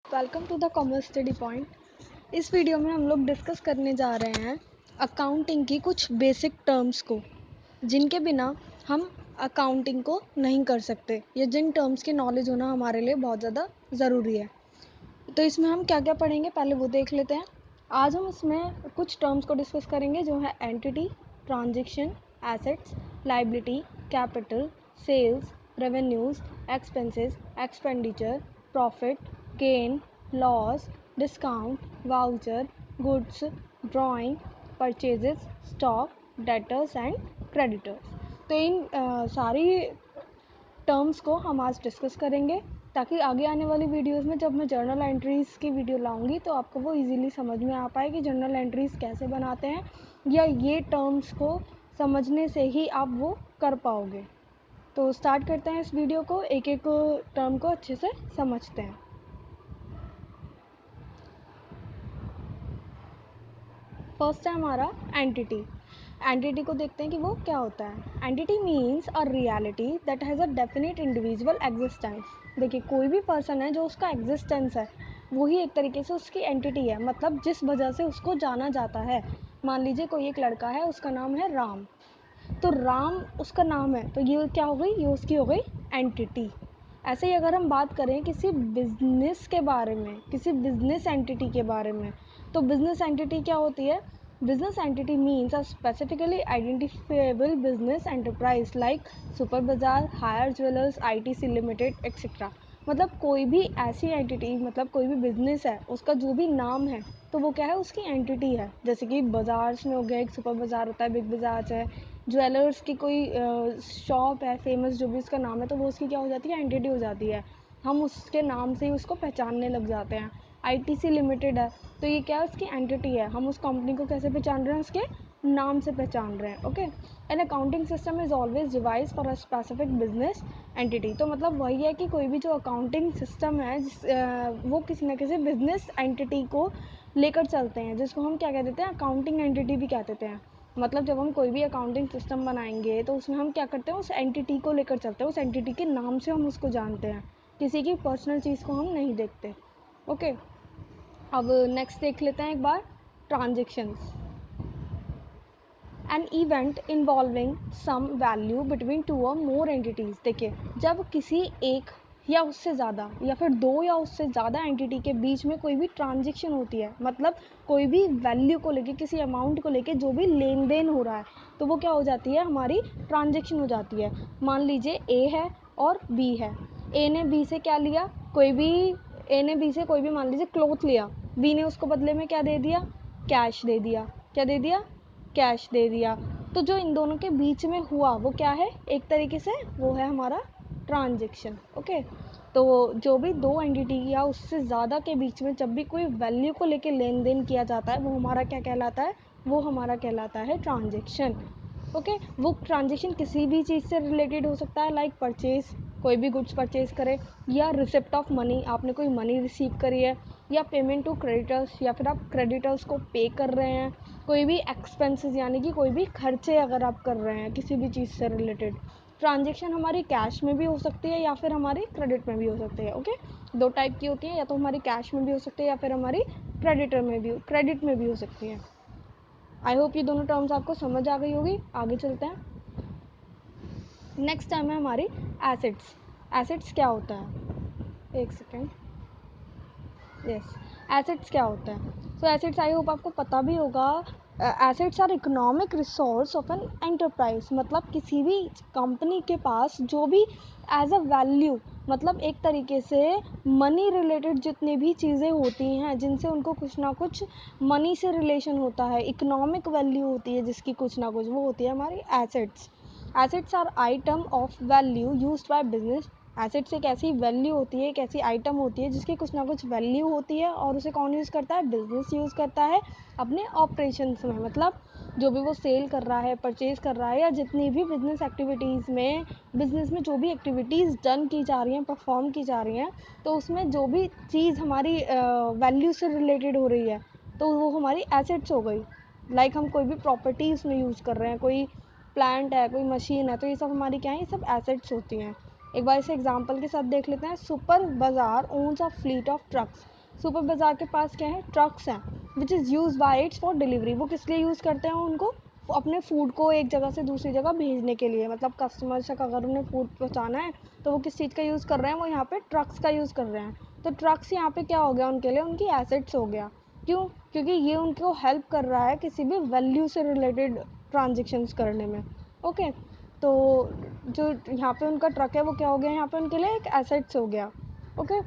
Welcome to the commerce study point. इस video में हम लोग डिस्कस करने जा रहे हैं अकाउंटिंग की कुछ बेसिक टर्म्स को, जिनके बिना हम अकाउंटिंग को नहीं कर सकते, या जिन टर्म्स की नॉलेज होना हमारे लिए बहुत ज़्यादा ज़रूरी है। तो इसमें हम क्या क्या पढ़ेंगे पहले वो देख लेते हैं। आज हम इसमें कुछ टर्म्स को डिस्कस करेंगे जो है entity, transaction, assets, liability, capital, sales, revenues, expenses, expenditure, profit, gain, loss, discount, voucher, goods, drawing, purchases, stock, debtors and creditors. तो इन सारी टर्म्स को हम आज डिस्कस करेंगे, ताकि आगे आने वाली वीडियोस में जब मैं जर्नल एंट्रीज़ की वीडियो लाऊंगी तो आपको वो इजीली समझ में आ पाए कि जर्नल एंट्रीज़ कैसे बनाते हैं, या ये टर्म्स को समझने से ही आप वो कर पाओगे। तो स्टार्ट करते हैं इस वीडियो को, एक एक टर्म को अच्छे से समझते हैं। फर्स्ट है हमारा एंटिटी। एंटिटी को देखते हैं कि वो क्या होता है। Entity means a reality that has a definite individual existence. देखिए, कोई भी पर्सन है जो उसका एग्जिस्टेंस है, वही एक तरीके से उसकी एंटिटी है, मतलब जिस वजह से उसको जाना जाता है। मान लीजिए कोई एक लड़का है, उसका नाम है राम, तो राम उसका नाम है, तो ये क्या हो गई, ये उसकी हो गई एंटिटी। ऐसे ही अगर हम बात करें किसी बिजनेस के बारे में, किसी बिजनेस एंटिटी के बारे में, तो बिजनेस एंटिटी क्या होती है? Business entity means a specifically identifiable business enterprise like super Bazaar, hire jewellers, ITC limited etcetera. मतलब कोई भी ऐसी एंटिटी, मतलब कोई भी बिजनेस है, उसका जो भी नाम है तो वो क्या है, उसकी एंटिटी है। जैसे कि बाजार्स में हो गया, एक सुपर बाजार होता है, बिग बाजार है। ज्वेलर्स की कोई शॉप है फेमस, जो भी उसका नाम है, तो वो उसकी क्या हो जाती है, एंटिटी हो जाती है। हम उसके नाम से ही उसको पहचानने लग जाते हैं। आईटीसी लिमिटेड है, तो ये क्या है, उसकी एंटिटी है। हम उस कंपनी को कैसे पहचान रहे हैं, उसके नाम से पहचान रहे हैं। Okay, an accounting system is always device for a specific business entity. तो मतलब वही है कि कोई भी जो अकाउंटिंग सिस्टम है वो किसी न किसी बिजनेस एंटिटी को लेकर चलते हैं, जिसको हम क्या कह देते हैं, अकाउंटिंग एंटिटी भी कह देते हैं। मतलब जब हम कोई भी अकाउंटिंग सिस्टम बनाएंगे तो उसमें हम क्या करते हैं, उस एंटिटी को लेकर चलते हैं, उस एंटिटी के नाम से हम उसको जानते हैं, किसी की पर्सनल चीज़ को हम नहीं देखते। ओके, अब नेक्स्ट देख लेते हैं एक बार, transactions. An event involving some value between two or more entities. देखिए, जब किसी एक या उससे ज़्यादा या फिर दो या उससे ज़्यादा एंटिटी के बीच में कोई भी ट्रांजेक्शन होती है, मतलब कोई भी वैल्यू को लेके, किसी अमाउंट को लेके जो भी लेन देन हो रहा है, तो वो क्या हो जाती है, हमारी ट्रांजेक्शन हो जाती है। मान लीजिए ए है और बी है। ए ने बी से क्या लिया, कोई भी, ए ने बी से कोई भी मान लीजिए क्लॉथ लिया, बी ने उसको बदले में क्या दे दिया, कैश दे दिया। क्या दे दिया, कैश दे दिया। तो जो इन दोनों के बीच में हुआ वो क्या है, एक तरीके से वो है हमारा ट्रांजेक्शन। ओके, तो जो भी दो एंटिटी या उससे ज़्यादा के बीच में जब भी कोई वैल्यू को लेके लेन देन किया जाता है, वो हमारा क्या कहलाता है, वो हमारा कहलाता है ट्रांजेक्शन। ओके, वो ट्रांजेक्शन किसी भी चीज़ से रिलेटेड हो सकता है, लाइक परचेज, कोई भी गुड्स परचेज करे, या रिसिप्ट ऑफ मनी, आपने कोई मनी रिसीव करी है, या पेमेंट टू क्रेडिटर्स, या फिर आप क्रेडिटर्स को पे कर रहे हैं, कोई भी एक्सपेंसेस यानी कि कोई भी खर्चे अगर आप कर रहे हैं किसी भी चीज़ से रिलेटेड। ट्रांजेक्शन हमारी कैश में भी हो सकती है या फिर हमारी क्रेडिट में भी हो सकती है। ओके, दो टाइप की होती है, या तो हमारी कैश में भी हो सकती है या फिर हमारी क्रेडिट में भी हो सकती है। आई होप ये दोनों टर्म्स आपको समझ आ गई होगी। आगे चलते हैं। नेक्स्ट टर्म है हमारी एसेट्स। एसेट्स क्या होता है, एक सेकेंड, यस, एसेट्स क्या होता है। सो एसेट्स, आई होप आपको पता भी होगा, assets are economic resource of an enterprise. मतलब किसी भी कंपनी के पास जो भी एज अ वैल्यू, मतलब एक तरीके से मनी रिलेटेड जितनी भी चीज़ें होती हैं जिनसे उनको कुछ ना कुछ मनी से रिलेशन होता है, इकोनॉमिक वैल्यू होती है जिसकी कुछ ना कुछ, वो होती है हमारी assets. Assets are item of value used by business. Assets एक ऐसी वैल्यू होती है, एक ऐसी आइटम होती है जिसकी कुछ ना कुछ वैल्यू होती है, और उसे कौन यूज़ करता है, बिजनेस यूज़ करता है अपने ऑपरेशंस में। मतलब जो भी वो सेल कर रहा है, परचेज कर रहा है, या जितनी भी बिजनेस एक्टिविटीज़ में, बिजनेस में जो भी एक्टिविटीज़ डन की जा रही हैं, परफॉर्म की जा रही हैं, तो उसमें जो भी चीज़ हमारी वैल्यू से रिलेटेड हो रही है, तो वो हमारी एसेट्स हो गई। लाइक हम कोई भी प्रॉपर्टी उसमें यूज़ कर रहे हैं, कोई प्लांट है, कोई मशीन है, तो ये सब हमारी क्या है, ये सब एसेट्स होती हैं। एक बार इसे एग्जांपल के साथ देख लेते हैं। सुपर बाजार owns a fleet of trucks. Super बाजार के पास क्या है, ट्रक्स हैं which is use by it's for delivery. वो किस लिए यूज़ करते हैं उनको, अपने फूड को एक जगह से दूसरी जगह भेजने के लिए। मतलब कस्टमर तक अगर उन्हें फूड पहुंचाना है तो वो किस चीज़ का यूज़ कर रहे हैं, वो यहाँ पे ट्रक्स का यूज़ कर रहे हैं। तो ट्रक्स यहाँ पे क्या हो गया उनके लिए, उनकी एसेट्स हो गया। क्यों, क्योंकि ये उनको हेल्प कर रहा है किसी भी वैल्यू से रिलेटेड ट्रांजेक्शन्स करने में। ओके, तो जो यहाँ पे उनका ट्रक है वो क्या हो गया, यहाँ पे उनके लिए एक एसेट्स हो गया। Okay,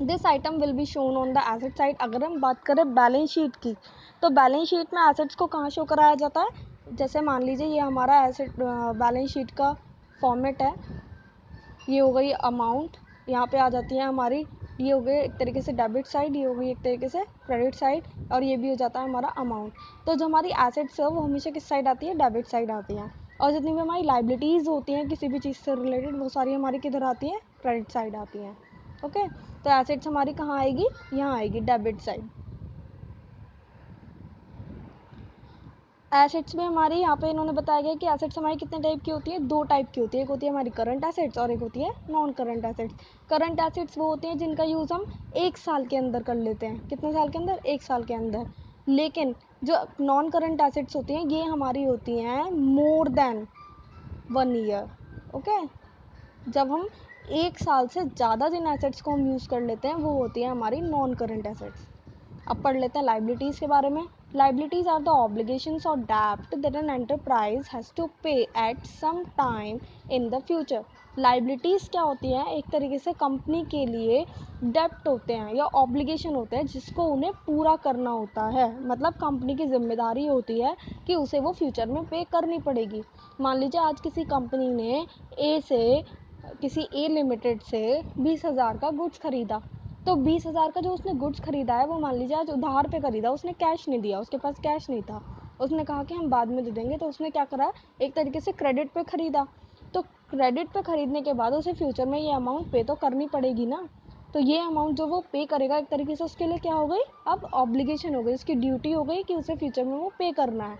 this item will be shown on the asset side. अगर हम बात करें बैलेंस शीट की, तो बैलेंस शीट में एसेट्स को कहाँ शो कराया जाता है, जैसे मान लीजिए ये हमारा एसेट बैलेंस शीट का फॉर्मेट है। ये हो गई अमाउंट, यहाँ पे आ जाती है हमारी, ये हो गई एक तरीके से डेबिट साइड, ये हो गई एक तरीके से क्रेडिट साइड, और ये भी हो जाता है हमारा अमाउंट। तो जो हमारी एसेट्स है वो हमेशा किस साइड आती है, डेबिट साइड आती है। और जितनी भी हमारी लाइबिलिटीज़ होती हैं किसी भी चीज़ से रिलेटेड, वो सारी हमारी किधर आती हैं, क्रेडिट साइड आती हैं। ओके, तो एसेट्स हमारी कहाँ आएगी, यहाँ आएगी डेबिट साइड। एसेट्स में हमारी यहाँ पे इन्होंने बताया गया कि एसेट्स हमारी कितने टाइप की होती है, दो टाइप की होती है। एक होती है हमारी करंट एसेट्स और एक होती है non current assets. Current assets वो होते हैं जिनका यूज़ हम एक साल के अंदर कर लेते हैं। कितने साल के अंदर, एक साल के अंदर। लेकिन जो नॉन करंट एसेट्स होती हैं ये हमारी होती हैं मोर देन 1 ईयर। ओके, जब हम एक साल से ज़्यादा जिन एसेट्स को हम यूज़ कर लेते हैं वो होती है हमारी नॉन करंट एसेट्स। अब पढ़ लेते हैं लाइबिलिटीज़ के बारे में। Liabilities are the obligations or डेब्ट that an enterprise has to pay at some time in the future. Liabilities क्या होती हैं, एक तरीके से कंपनी के लिए डेप्ट होते हैं या ऑब्लिगेशन होते हैं जिसको उन्हें पूरा करना होता है। मतलब कंपनी की जिम्मेदारी होती है कि उसे वो फ्यूचर में पे करनी पड़ेगी। मान लीजिए आज किसी कंपनी ने किसी ए लिमिटेड से 20,000 का गुड्स खरीदा, तो 20,000 का जो उसने गुड्स खरीदा है वो मान लीजिए आज उधार पे खरीदा, उसने कैश नहीं दिया, उसके पास कैश नहीं था, उसने कहा कि हम बाद में दे देंगे। तो उसने क्या करा, एक तरीके से क्रेडिट पे खरीदा। तो क्रेडिट पे खरीदने के बाद उसे फ्यूचर में ये अमाउंट पे तो करनी पड़ेगी ना। तो ये अमाउंट जो वो पे करेगा एक तरीके से उसके लिए क्या हो गई, अब ऑब्लिगेशन हो गई, उसकी ड्यूटी हो गई कि उसे फ्यूचर में वो पे करना है।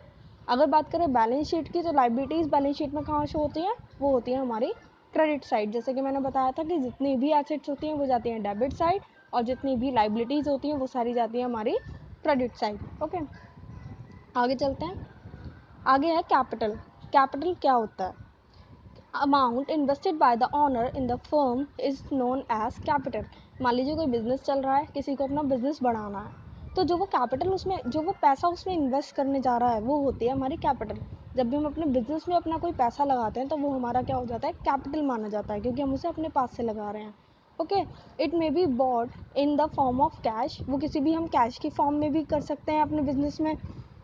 अगर बात करें बैलेंस शीट की, तो लाइबिलिटीज़ बैलेंस शीट में कहाँ शो होती हैं, वो होती है हमारी क्रेडिट साइड। जैसे कि मैंने बताया था कि जितनी भी एसेट्स होती हैं वो जाती हैं डेबिट साइड, और जितनी भी लाइबिलिटीज़ होती हैं वो सारी जाती हैं हमारी क्रेडिट साइड। ओके, आगे चलते हैं। आगे है कैपिटल। कैपिटल क्या होता है, amount invested by the owner in the firm is known as capital. मान लीजिए कोई बिजनेस चल रहा है, किसी को अपना बिजनेस बढ़ाना है, तो जो वो कैपिटल उसमें, जो वो पैसा उसमें इन्वेस्ट करने जा रहा है वो होती है हमारी कैपिटल। जब भी हम अपने बिजनेस में अपना कोई पैसा लगाते हैं तो वो हमारा क्या हो जाता है, कैपिटल माना जाता है, क्योंकि हम उसे अपने पास से लगा रहे हैं। Okay, it may be bought in the form of cash. वो किसी भी हम कैश की फॉर्म में भी कर सकते हैं अपने बिजनेस में,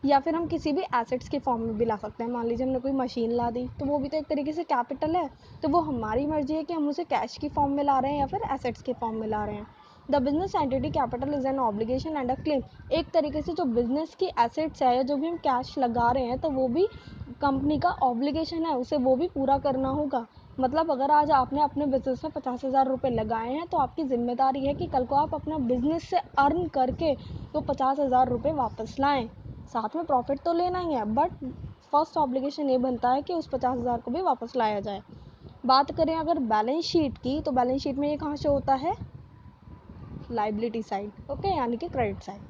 या फिर हम किसी भी एसेट्स के फॉर्म में भी ला सकते हैं। मान लीजिए हमने कोई मशीन ला दी, तो वो भी तो एक तरीके से कैपिटल है। तो वो हमारी मर्जी है कि हम उसे कैश की फॉर्म में ला रहे हैं या फिर एसेट्स के फॉर्म में ला रहे हैं। The business entity capital is an obligation and a claim. एक तरीके से जो बिजनेस की एसेट्स है या जो भी हम कैश लगा रहे हैं, तो वो भी कंपनी का ऑब्लिगेशन है, उसे वो भी पूरा करना होगा। मतलब अगर आज आपने अपने बिजनेस में 50,000 रुपये लगाए हैं, तो आपकी जिम्मेदारी है कि कल को आप अपना बिजनेस से अर्न करके तो 50,000 रुपये वापस लाएं। साथ में प्रॉफिट तो लेना ही है, बट फर्स्ट ऑब्लिगेशन ये बनता है कि उस 50,000 को भी वापस लाया जाए। बात करें अगर बैलेंस शीट की, तो बैलेंस शीट में ये कहाँ से होता है, लाइबिलिटी साइड। ओके, यानी कि क्रेडिट साइड।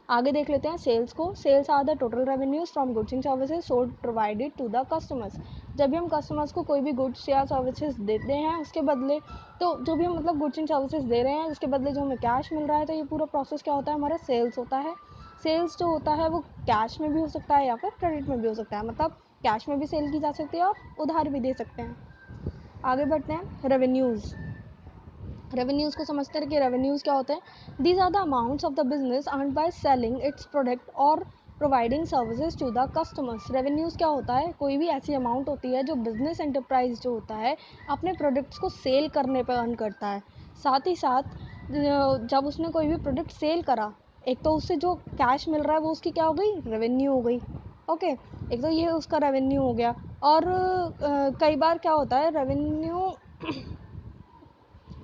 आगे देख लेते हैं सेल्स को। Sales are the total revenues from goods and services sold provided to the customers. जब भी हम कस्टमर्स को कोई भी गुड्स या सर्विसेज देते हैं उसके बदले, तो जो भी हम मतलब गुड्स एंड सर्विसेज दे रहे हैं उसके बदले जो हमें कैश मिल रहा है, तो ये पूरा प्रोसेस क्या होता है, हमारा सेल्स होता है। सेल्स जो होता है वो कैश में भी हो सकता है या फिर क्रेडिट में भी हो सकता है। मतलब कैश में भी सेल की जा सकती है और उधार भी दे सकते हैं। आगे बढ़ते हैं, रेवेन्यूज़। रेवेन्यूज़ को समझते हैं कि रेवेन्यूज़ क्या होते हैं। These are the amounts of the business earned by selling its product or providing services to the customers. Revenues क्या होता है, कोई भी ऐसी अमाउंट होती है जो बिजनेस एंटरप्राइज जो होता है अपने प्रोडक्ट्स को सेल करने पर अर्न करता है। साथ ही साथ जब उसने कोई भी प्रोडक्ट सेल करा, एक तो उससे जो कैश मिल रहा है वो उसकी क्या हो गई, रेवेन्यू हो गई। ओके, एक तो ये उसका रेवेन्यू हो गया। और कई बार क्या होता है, रेवेन्यू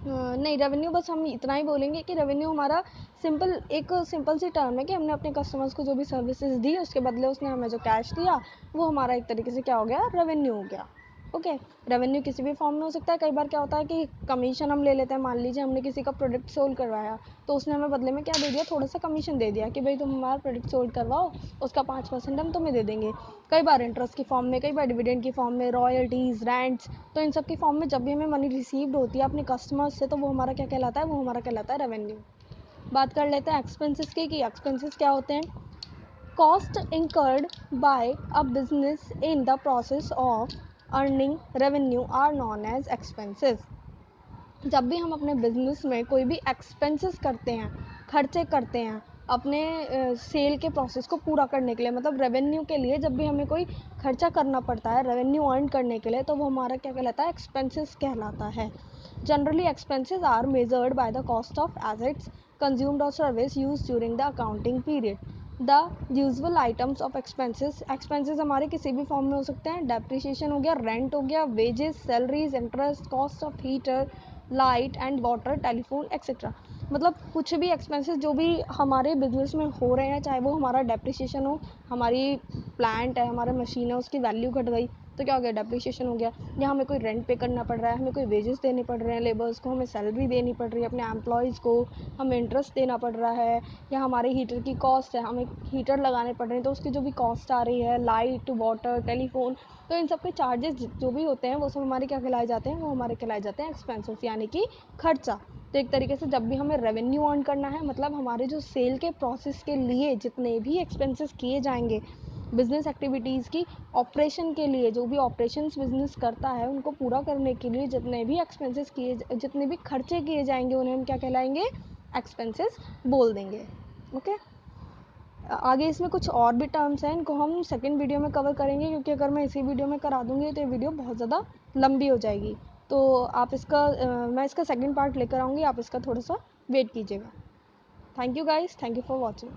नहीं, रेवेन्यू बस हम इतना ही बोलेंगे कि रेवेन्यू हमारा एक सिंपल सी टर्म है कि हमने अपने कस्टमर्स को जो भी सर्विसेज दी उसके बदले उसने हमें जो कैश दिया वो हमारा एक तरीके से क्या हो गया, रेवेन्यू हो गया। ओके। रेवेन्यू किसी भी फॉर्म में हो सकता है। कई बार क्या होता है कि कमीशन हम ले लेते हैं, मान लीजिए हमने किसी का प्रोडक्ट सोल्ड करवाया तो उसने हमें बदले में क्या दे दिया, थोड़ा सा कमीशन दे दिया कि भाई तुम हमारा प्रोडक्ट सोल्ड करवाओ, उसका 5% हम तुम्हें दे देंगे। कई बार इंटरेस्ट की फॉर्म में, कई बार डिविडेंड की फॉर्म में, रॉयल्टीज़, रेंट्स, तो इन सब की फॉर्म में जब भी हमें मनी रिसीव्ड होती है अपने कस्टमर्स से तो वो हमारा क्या कहलाता है, वो हमारा कहलाता है रेवेन्यू। बात कर लेते हैं एक्सपेंसेस की, कि एक्सपेंसेस क्या होते हैं। Cost incurred by a business in the process of earning revenue are known as expenses. जब भी हम अपने बिजनेस में कोई भी एक्सपेंसेस करते हैं, खर्चे करते हैं अपने सेल के प्रोसेस को पूरा करने के लिए, मतलब रेवेन्यू के लिए, जब भी हमें कोई खर्चा करना पड़ता है रेवेन्यू अर्न करने के लिए, तो वो हमारा क्या कहलाता है, एक्सपेंसेस कहलाता है। Generally expenses are measured by the cost of assets consumed or service use during the accounting period. The usual items of expenses हमारे किसी भी फॉर्म में हो सकते हैं। डेप्रिसिएशन हो गया, रेंट हो गया, wages, salaries, interest, cost of heater, light and water, telephone etcetera. मतलब कुछ भी एक्सपेंसेस जो भी हमारे बिजनेस में हो रहे हैं, चाहे वो हमारा डेप्रिसिएशन हो, हमारी प्लांट है, हमारा मशीन है, उसकी वैल्यू घट गई तो क्या हो गया, डेप्रिसिएशन हो गया। या हमें कोई रेंट पे करना पड़ रहा है, हमें कोई वेजेस देने पड़ रहे हैं लेबर्स को, हमें सैलरी देनी पड़ रही है अपने एम्प्लॉयज़ को, हमें इंटरेस्ट देना पड़ रहा है, या हमारे हीटर की कॉस्ट है, हमें हीटर लगाने पड़ रहे हैं तो उसकी जो भी कॉस्ट आ रही है, लाइट, वाटर, टेलीफोन, तो इन सब के चार्जेस जो भी होते हैं वो सब हमारे क्या कहलाए जाते हैं, वो हमारे कहलाए जाते हैं एक्सपेंसेस, यानी कि खर्चा। तो एक तरीके से जब भी हमें रेवेन्यू अर्न करना है, मतलब हमारे जो सेल के प्रोसेस के लिए जितने भी एक्सपेंसेस किए जाएंगे बिजनेस एक्टिविटीज़ की ऑपरेशन के लिए, जो भी ऑपरेशंस बिजनेस करता है उनको पूरा करने के लिए जितने भी एक्सपेंसेस किए, जितने भी खर्चे किए जाएंगे उन्हें हम क्या कहलाएंगे, एक्सपेंसेस बोल देंगे। ओके। आगे इसमें कुछ और भी टर्म्स हैं, इनको हम सेकंड वीडियो में कवर करेंगे, क्योंकि अगर मैं इसी वीडियो में करा दूंगी तो ये वीडियो बहुत ज़्यादा लंबी हो जाएगी। तो आप इसका मैं इसका सेकंड पार्ट लेकर आऊँगी, आप इसका थोड़ा सा वेट कीजिएगा। Thank you guys, thank you for watching.